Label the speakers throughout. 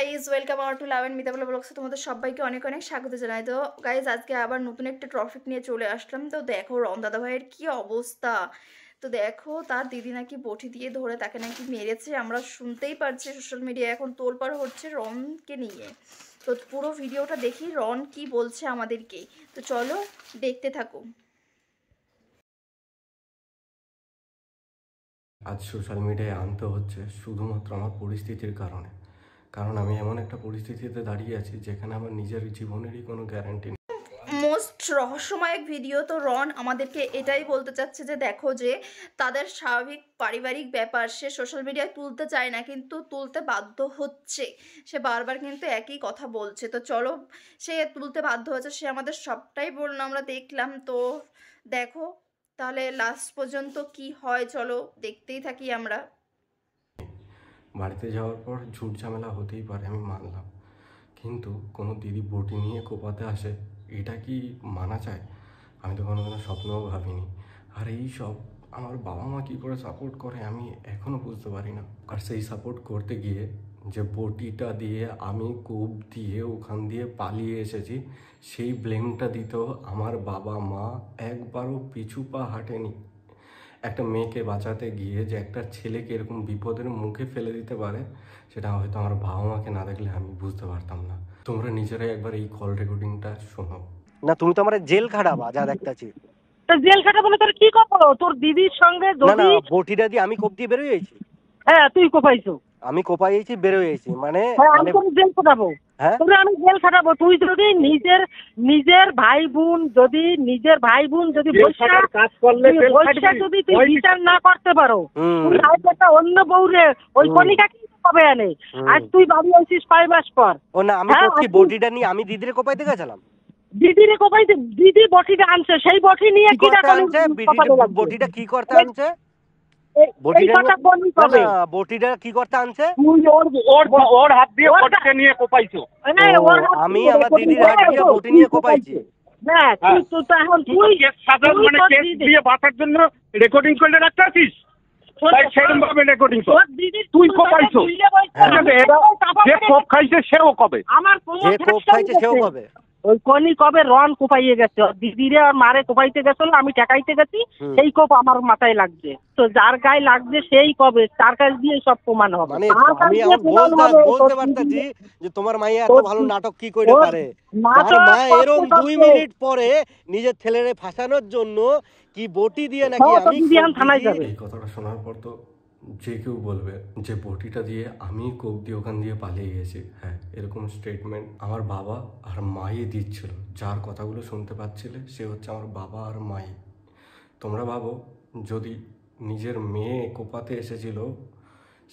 Speaker 1: Guys welcome our to love and Mitabala ব্লগসে তোমাদের সবাইকে অনেক অনেক স্বাগত জানাই। তো গাইজ আজকে আবার নতুন একটা টপিক নিয়ে চলে আসলাম। তো দেখো রন দাদা ভাইয়ের কি অবস্থা। তো দেখো তার দিদি নাকি বটি দিয়ে ধরে তাকে নাকি মেরেছে। আমরা শুনতেই পারছি সোশ্যাল মিডিয়ায় এখন তোলপাড় হচ্ছে রনকে নিয়ে। তো পুরো ভিডিওটা দেখি রন কি বলছে আমাদেরকে। তো চলো দেখতে থাকো।
Speaker 2: আজ সোশ্যাল মিডিয়ায় আনতে হচ্ছে শুধুমাত্র আমার পরিস্থিতির কারণে, কারণ আমি এমন একটা পরিস্থিতিতে দাঁড়িয়ে আছি যেখানে আমার নিজের জীবনেরই কোনো গ্যারান্টি নেই।
Speaker 1: মোস্ট রহস্যময় ভিডিও। তো রন আমাদেরকে এটাই বলতে চাচ্ছে যে দেখো যে তাদের স্বাভাবিক পারিবারিক ব্যাপার সে সোশ্যাল মিডিয়ায় তুলতে চায় না, কিন্তু তুলতে বাধ্য হচ্ছে। সে বারবার কিন্তু একই কথা বলছে। তো চলো, সে তুলতে বাধ্য হচ্ছে, সে আমাদের সবটাই বললো, আমরা দেখলাম। তো দেখো তাহলে লাস্ট পর্যন্ত কি হয়, চলো দেখতেই থাকি আমরা।
Speaker 2: বাড়িতে যাওয়ার পর ঝুট ঝামেলা হতেই পারে, আমি মানলাম, কিন্তু কোনো দিদি বটি নিয়ে কোপাতে আসে, এটা কি মানা যায়? আমি তো কোনোদিনও স্বপ্নেও ভাবিনি। আর এই সব আমার বাবা মা কী করে সাপোর্ট করে আমি এখনও বুঝতে পারি না। আর সেই সাপোর্ট করতে গিয়ে যে বটিটা দিয়ে আমি কোপ দিয়ে ওখান দিয়ে পালিয়ে এসেছি, সেই ব্লেমটা দিতেও আমার বাবা মা একবারও পিছু পা হাঁটেনি। একটা মেয়েকে বাঁচাতে গিয়ে যে একটা ছেলেকে এরকম বিপদের মুখে ফেলে দিতে পারে, সেটা হয়তো আমার বাবা মাকে না দেখলে আমি বুঝতে পারতাম না। তোমরা নিজেরাই একবার এই কল রেকর্ডিংটা শোনো।
Speaker 3: না, তুমি তো আমার জেল খাটাবা যা দেখতেছি।
Speaker 4: তো জেল খাটাবো না, তোর কি করবো? তোর দিদির সঙ্গে
Speaker 3: না না,
Speaker 4: যদি
Speaker 3: বটিটা দিয়ে আমি কোপ দিয়ে বেরোয় যাইছি।
Speaker 4: হ্যাঁ তুই কোপাইছো।
Speaker 3: আমি কোপাইছি, বেরোয় যাইছি, মানে
Speaker 4: আমি তোর জেল খাটাবো।
Speaker 3: হ্যাঁ
Speaker 4: তোরে আমি জেল খাটাবো। তুই যদি নিজের ভাই বোন যদি কাজ করলে যদি তুই বিচার না করতে পারো, তুই হয়তো একটা অন্য বউরে ওই কণিকা কি কবে আনে। আজ তুই বাড়ি আসিস 5 মাস পর।
Speaker 3: ও না, আমি করছি বটিটা নিয়ে আমি দিদিরে কোপাইতে গেছিলাম।
Speaker 4: দিদিরে কোপাইতে দিদি বটিটা আনছে, সেই বটি নিয়ে কি
Speaker 3: বটিটা কি করতে আনছে? বটিটা কি করতে আনছে?
Speaker 5: ওর হাত দিয়ে বটিটা নিয়ে কোপাইছো।
Speaker 3: আমি আমার দিদির হাত দিয়ে বটি নিয়ে কোপাইছি।
Speaker 5: বাঁচার জন্য রেকর্ডিং করে রাখতে আছিস, সেরকম ভাবে রেকর্ডিং কর। তুই কোপাইছো, যে কোপ খাইছে সেও কবে,
Speaker 4: আমার
Speaker 3: যে কোপ খাইছে সেও কবে।
Speaker 4: ওই কনি কবে রন কোপাইয়ে গেছে, দিদিরে আর মারে কোপাইতে গেছিল, আমি ঠেকাইতে গেছি, সেই কোপ আমার মাথায় লাগছে। তো যার গায়ে লাগছে সেই কবে তার কাছ দিয়ে সব প্রমাণ হবে।
Speaker 3: মানে আমি এখন বলতে পারতাছি যে তোমার মাইয়া এত ভালো নাটক কি করে পারে। তার মা এরকম 2 মিনিট পরে নিজের ছেলেরে ফাঁসানোর জন্য কি বটি দিয়ে নাকি আমি
Speaker 4: থানায় যাবে।
Speaker 2: এই কথাটা শোনার পর তো যে কেউ বলবে যে বটিটা দিয়ে আমি কোপ দিয়ে ওখান দিয়ে পালিয়ে গেছি। হ্যাঁ, এরকম স্টেটমেন্ট আমার বাবা আর মাই দিচ্ছিল। যার কথাগুলো শুনতে পাচ্ছিলে সে হচ্ছে আমার বাবা আর মাই। তোমরা ভাবো, যদি নিজের মেয়ে কোপাতে এসেছিল,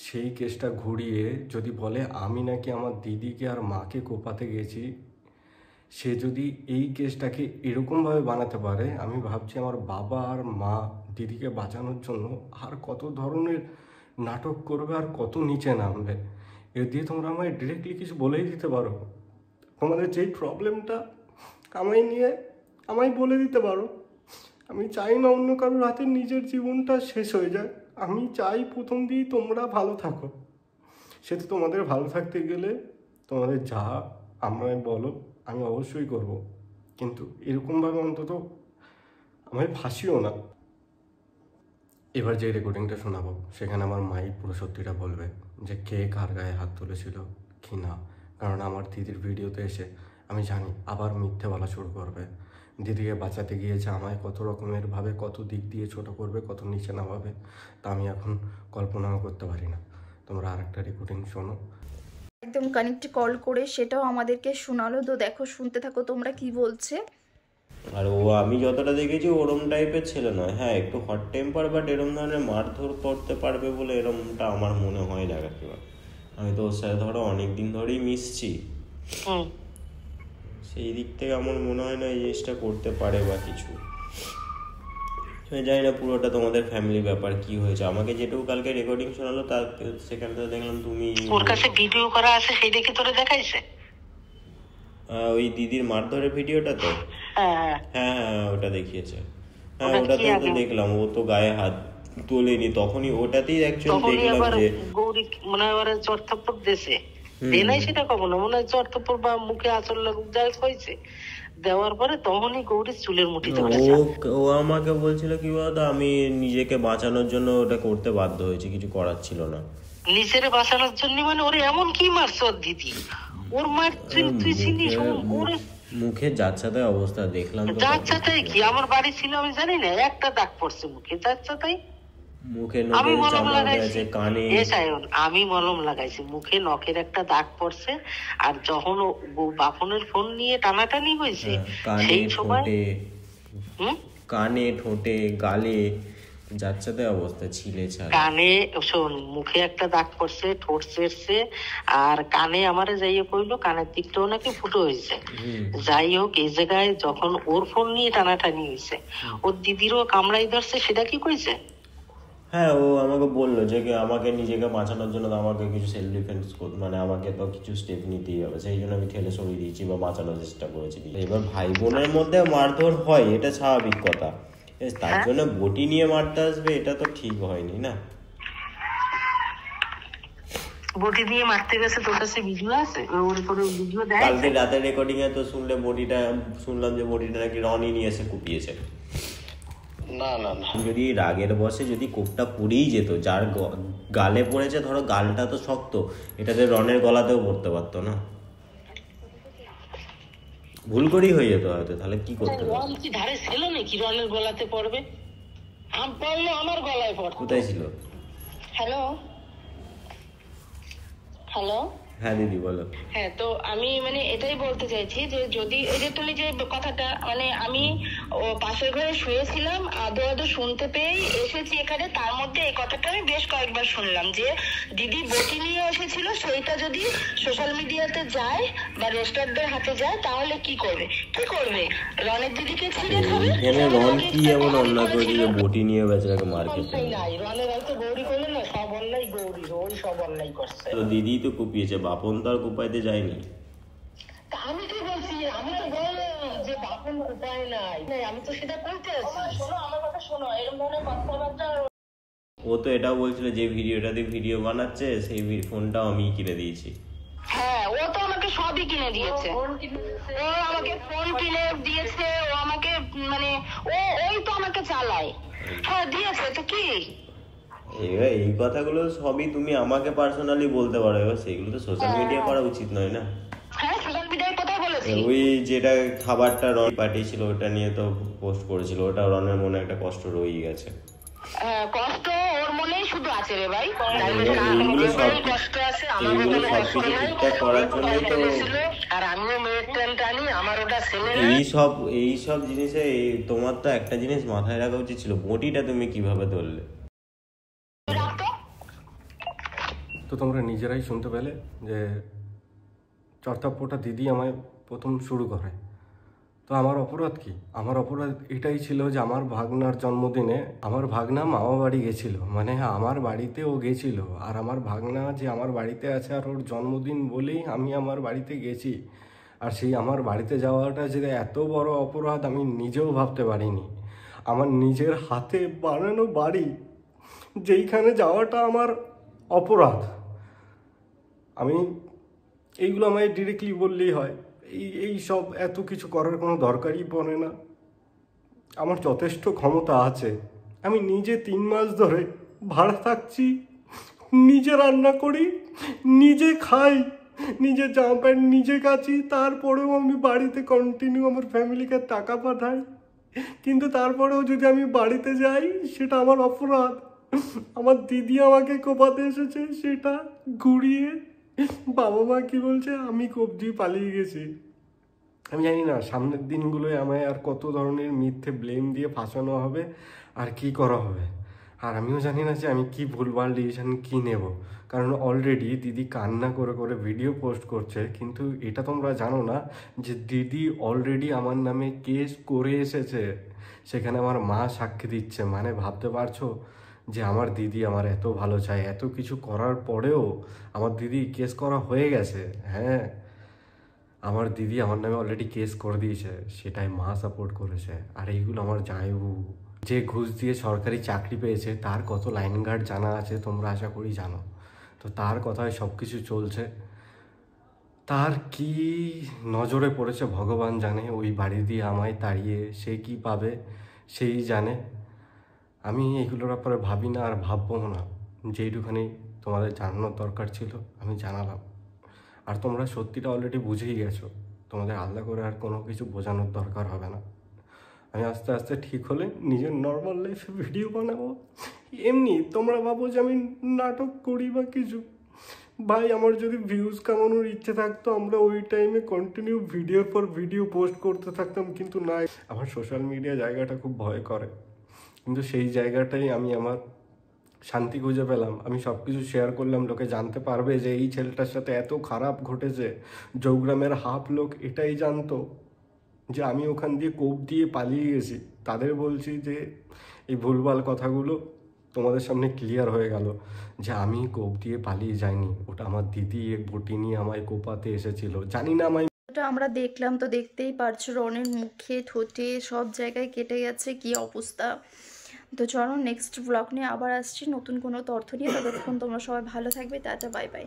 Speaker 2: সেই কেসটা ঘুরিয়ে যদি বলে আমি নাকি আমার দিদিকে আর মাকে কোপাতে গেছি, সে যদি এই কেসটাকে এরকমভাবে বানাতে পারে, আমি ভাবছি আমার বাবা আর মা দিদিকে বাঁচানোর জন্য আর কত ধরনের নাটক করবে আর কত নিচে নামবে। এর দিয়ে তোমরা আমায় ডিরেক্টলি কিছু বলেই দিতে পারো। তোমাদের যেই প্রবলেমটা আমায় নিয়ে আমায় বলে দিতে পারো। আমি চাই না অন্য কারোর হাতে নিজের জীবনটা শেষ হয়ে যায়। আমি চাই প্রথম দিয়েই তোমরা ভালো থাকো। সে তো তোমাদের ভালো থাকতে গেলে তোমাদের যা আমায় বলো আমি অবশ্যই করব, কিন্তু এরকমভাবে অন্তত আমায় ফাঁসিও না। এবার যে রেকর্ডিংটা শোনাবো সেখানে আমার মাই পুরো সত্যিটা বলবে যে কে কার গায়ে হাত তুলেছিল কি না। কারণ আমার দিদির ভিডিওতে এসে আমি জানি আবার মিথ্যে বলা শুরু করবে। দিদিকে বাঁচাতে গিয়েছে আমায় কত রকমের ভাবে, কত দিক দিয়ে ছোট করবে, কত নিচে নামাবে, তা আমি এখন কল্পনাও করতে পারি না। তোমরা আর একটা রেকর্ডিং শোনো।
Speaker 1: একদম কানেক্ট কল করে সেটাও আমাদেরকে শোনালো। তো দেখো, শুনতে থাকো তোমরা কি বলছে।
Speaker 6: আর ও আমি যতটা দেখেছি ওরম টাইপের ছেলে নয়। হ্যাঁ, একটু হট টেম্পার, বাট এরম ধরনের মারধর করতে পারবে বলে এরমটা আমার মনে হয় না। আমি তো ওর সাথে ধরো অনেক দিন ধরেই মিশছি, সেই দিক থেকে আমার মনে হয় না এই জিনিসটা করতে পারে বা কিছু। আমি জানি না পুরোটা তোমাদের ফ্যামিলি ব্যাপার কি হয়েছে। আমাকে যেটুকু কালকে রেকর্ডিং শোনালো তার সেখানটা দেখলাম তুমি
Speaker 4: ওর কাছে ভিডিও করা আছে, সেই দেখে তোরে দেখাইছে।
Speaker 6: ওই দিদির মারধরের ভিডিওটা তো, হ্যাঁ হ্যাঁ ওটা দেখিয়েছে। হ্যাঁ ওটাতে তো দেখলাম ও তো গায়ে হাত তোলেনি তখনই, ওটাতেই অ্যাকচুয়ালি দেখলাম যে
Speaker 4: গৌরী মনে হয় চরথাপ্পড় দিয়েছে।
Speaker 7: দে নাই সেটা কব না, মনে হয় জ্বর তপর বা মুখে আঁচল লাগুক যাই হয়েছে, দেওয়ার পরে তখনই গৌরীর চুলের মুঠি ধরেছে।
Speaker 6: ও আমাকে বলছিল কি বলতো, আমি নিজেকে বাঁচানোর জন্য ওটা করতে বাধ্য হয়েছি, কিছু করার ছিল না।
Speaker 7: নিজের বাঁচানোর জন্য মানে ওরে এমন কি মারছ ওর দিদি, ওর মার তুই চিনিস ওরে
Speaker 6: মুখে যাচ্ছাতাই অবস্থা দেখলাম।
Speaker 7: যাচ্ছাতাই কি, আমার বাড়ি ছিল আমি জানি না, একটা দাগ পড়ছে মুখে, যাচ্ছাতাই।
Speaker 6: মুখে
Speaker 7: আমি
Speaker 6: নখের
Speaker 7: মলম
Speaker 6: চামড়া
Speaker 7: লাগাইছি,
Speaker 6: গেছে, কানে
Speaker 7: আমি মলম লাগাইছি, মুখে নখের একটা দাগ পড়ছে। আর যখন বাপনের ফোন নিয়ে টানাটানি হয়েছে সেই সময়
Speaker 6: কানে ঠোঁটে গালে যাচ্ছাতাই অবস্থা, ছিলে ছাড়া।
Speaker 7: কানে শোন, মুখে একটা দাগ পড়ছে, ঠোঁট ছেড়ছে, আর কানে আমারে যাইয়ে কইলো কানের দিকটাও নাকি ফুটো হয়েছে। যাই হোক, এই জায়গায় যখন ওর ফোন নিয়ে টানাটানি হয়েছে, ওর দিদিরও কামড়াই ধরছে, সেটা কি কইছে?
Speaker 6: হ্যাঁ, ও আমাকে বললো যে আমাকে নিজেকে বাঁচানোর জন্য আমাকে কিছু সেলফ ডিফেন্স মানে আমাকে তো কিছু স্টেপ নিতেই হবে, সেই জন্য আমি ঠেলে সরিয়ে দিয়েছি বা বাঁচানোর চেষ্টা করেছি। এবার ভাই বোনের মধ্যে মারধর হয়, এটা স্বাভাবিক কথা, তার জন্য বটি নিয়ে মারতে আসবে, এটা তো ঠিক হয়নি না।
Speaker 7: বটি দিয়ে মারতে গেছে, তোর কাছে ভিডিও আছে? ওর করে ভিডিও দেয়
Speaker 6: কালকে রাতের রেকর্ডিং এ তো শুনলাম যে বটিটা নাকি রনি নিয়ে এসে কুপিয়েছে।
Speaker 7: না না না,
Speaker 6: যদি রাগের বসে যদি কোপটা পুড়েই যেত, যার গালে পড়েছে, ধরো গালটা তো শক্ত, এটাতে রনের গলাতেও পড়তে পারতো না, ভুল করেই হয়ে যেত হয়তো, তাহলে কি করতে হবে?
Speaker 7: রন কি ধারে ছিল নাকি রনের গলাতে পড়বে? পড়লো আমার গলায় পড়তো।
Speaker 6: কোথায় ছিল?
Speaker 7: হ্যালো হ্যালো,
Speaker 6: হ্যাঁ দিদি বলো।
Speaker 7: হ্যাঁ, তো আমি মানে এটাই বলতে চাইছি যে যদি এই যে তুমি যে কথাটা, মানে আমি পাশের ঘরে শুয়েছিলাম, আদো আদো শুনতে পেয়ে এসেছি এখানে, তার মধ্যে এই কথাটা আমি বেশ কয়েকবার শুনলাম যে দিদি বটি নিয়ে এসেছিল, সেইটা যদি সোশ্যাল মিডিয়াতে যায় বা রেস্টারদের হাতে যায় তাহলে কি করবে? রনের দিদিকে ছিঁড়ে খাবে?
Speaker 6: এখানে রন কি এমন অন্যায় করেছে যে বটি নিয়ে বেচারাকে মার খেতে?
Speaker 7: নাই, রনের হয়তো গৌরী করলে না, সব অন্যায় গৌরীর, ওই সব অন্যায় করছে।
Speaker 6: তো দিদি তো কুপিয়েছে, বাপন তো আর কুপাইতে যায়নি।
Speaker 7: আমি কি বলছি, আমি তো বললাম যে বাপন উপায় নাই, আমি তো সেটা বলতে আছি। শোনো আমার কথা, শোনো, এরকম ধরনের কথাবার্তা।
Speaker 6: ও তো এটাও বলছিল যে ভিডিও বানাচ্ছে, সেই ফোনটাও আমি কিনে দিয়েছি।
Speaker 7: হ্যাঁ, ও তো আমাকে সবই কিনে দিয়েছে, ও আমাকে ফোন কিনে দিয়েছে, ও আমাকে মানে ওই তো আমাকে চালায়। হ্যাঁ দিয়েছে তো কি,
Speaker 6: এবার এই কথাগুলো সবই তুমি আমাকে পার্সোনালি বলতে পারো, এবার সেগুলো তো সোশ্যাল মিডিয়া করা উচিত নয় না।
Speaker 7: হ্যাঁ সোশ্যাল মিডিয়ার কথা বলেছি।
Speaker 6: ওই যেটা খাবারটা রন পাঠিয়েছিল ওটা নিয়ে তো পোস্ট করেছিল, ওটা রনের মনে একটা কষ্ট রয়েই গেছে।
Speaker 7: কষ্ট ওর মনেই শুধু আছে রে ভাই, কষ্ট আছে, আমার
Speaker 6: সবকিছু ঠিকঠাক করার জন্যই তো।
Speaker 7: আর আমিও মেয়ের টান টানি, আমার ওটা ছেলে।
Speaker 6: এই সব জিনিসে তোমার তো একটা জিনিস মাথায় রাখা উচিত ছিল, বটিটা তুমি কিভাবে ধরলে?
Speaker 2: তো তোমরা নিজেরাই শুনতে পেলে যে চর্তাপ্পটা দিদি আমায় প্রথম শুরু করে। তো আমার অপরাধ কি? আমার অপরাধ এটাই ছিল যে আমার ভাগনার জন্মদিনে আমার ভাগনা মামা বাড়ি গেছিলো, মানে আমার বাড়িতে ও গেছিলো, আর আমার ভাগনা যে আমার বাড়িতে আছে আর ওর জন্মদিন বলেই আমি আমার বাড়িতে গেছি। আর সেই আমার বাড়িতে যাওয়াটা যে এত বড় অপরাধ আমি নিজেও ভাবতে পারিনি। আমার নিজের হাতে বানানো বাড়ি, যেইখানে যাওয়াটা আমার অপরাধ। আমি এইগুলো আমায় ডিরেক্টলি বললেই হয়, এই সব এত কিছু করার কোনো দরকারই পড়ে না। আমার যথেষ্ট ক্ষমতা আছে, আমি নিজে 3 মাস ধরে ভাড়া থাকছি, নিজে রান্না করি, নিজে খাই, নিজে জামা প্যান্ট নিজে কাচি, তারপরেও আমি বাড়িতে কন্টিনিউ আমার ফ্যামিলিকে টাকা পাঠাই। কিন্তু তারপরেও যদি আমি বাড়িতে যাই সেটা আমার অপরাধ। আমার দিদি আমাকে কোপাতে এসেছে, সেটা ঘুরিয়ে বাবা মা কি বলছে আমি কোপ দিয়ে পালিয়ে গেছি। আমি জানি না সামনের দিনগুলোয় আমায় আর কত ধরনের মিথ্যে ব্লেম দিয়ে ফাঁসানো হবে আর কি করা হবে। আর আমিও জানি না যে আমি কি ভুলভাল ডিসিশন কী নেব, কারণ অলরেডি দিদি কান্না করে করে ভিডিও পোস্ট করছে। কিন্তু এটা তোমরা জানো না যে দিদি অলরেডি আমার নামে কেস করে এসেছে, সেখানে আমার মা সাক্ষী দিচ্ছে। মানে ভাবতে পারছো যে আমার দিদি আমার এত ভালো চায়, এত কিছু করার পরেও আমার দিদি কেস করা হয়ে গেছে। হ্যাঁ, আমার দিদি আমার নামে অলরেডি কেস করে দিয়েছে, সেটাই মা সাপোর্ট করেছে। আর এইগুলো আমার জামাইবাবু যে ঘুষ দিয়ে সরকারি চাকরি পেয়েছে, তার কত লাইন গার্ড জানা আছে তোমরা আশা করি জানো। তো তার কথায় সব কিছু চলছে। তার কি নজরে পড়েছে ভগবান জানে, ওই বাড়ি দিয়ে আমায় তাড়িয়ে সে কি পাবে সেই জানে। আমি এগুলোর ব্যাপারে ভাবি না আর ভাববো না। যেইটুখানি তোমাদের জানানোর দরকার ছিল আমি জানালাম, আর তোমরা সত্যিটা অলরেডি বুঝেই গেছো। তোমাদের আলাদা করে আর কোনো কিছু বোঝানোর দরকার হবে না। আমি আস্তে আস্তে ঠিক হলে নিজের নর্মাল লাইফে ভিডিও বানাবো। এমনি তোমরা ভাবো যে আমি নাটক করি বা কিছু, ভাই আমার যদি ভিউজ কামানোর ইচ্ছে থাকতো আমরা ওই টাইমে কন্টিনিউ ভিডিওর পর ভিডিও পোস্ট করতে থাকতাম, কিন্তু না, আমার সোশ্যাল মিডিয়া জায়গাটা খুব ভয় করে। কিন্তু সেই জায়গাটাই আমি আমার শান্তি খুঁজে পেলাম। আমি সব কিছু শেয়ার করলাম, লোকে জানতে পারবে যে এই ছেলেটার সাথে এত খারাপ ঘটেছে। জৌগ্রামের হাফ লোক এটাই জানতো যে আমি ওখান দিয়ে কোপ দিয়ে পালিয়ে গেছি। তাদের বলছি যে এই ভুলভাল কথাগুলো তোমাদের সামনে ক্লিয়ার হয়ে গেল যে আমি কোপ দিয়ে পালিয়ে যাইনি, ওটা আমার দিদি এক বটি নিয়ে আমায় কোপাতে এসেছিল। জানি না আমায়
Speaker 1: ওটা আমরা দেখলাম তো, দেখতেই পারছো রনের মুখে ঠোঁটে সব জায়গায় কেটে গেছে, কি অবস্থা। তো চলো নেক্সট ব্লগ নিয়ে আবার আসছি নতুন কোনো তথ্য নিয়ে। ততক্ষণ তোমরা সবাই ভালো থাকবে, টাটা, বাই বাই।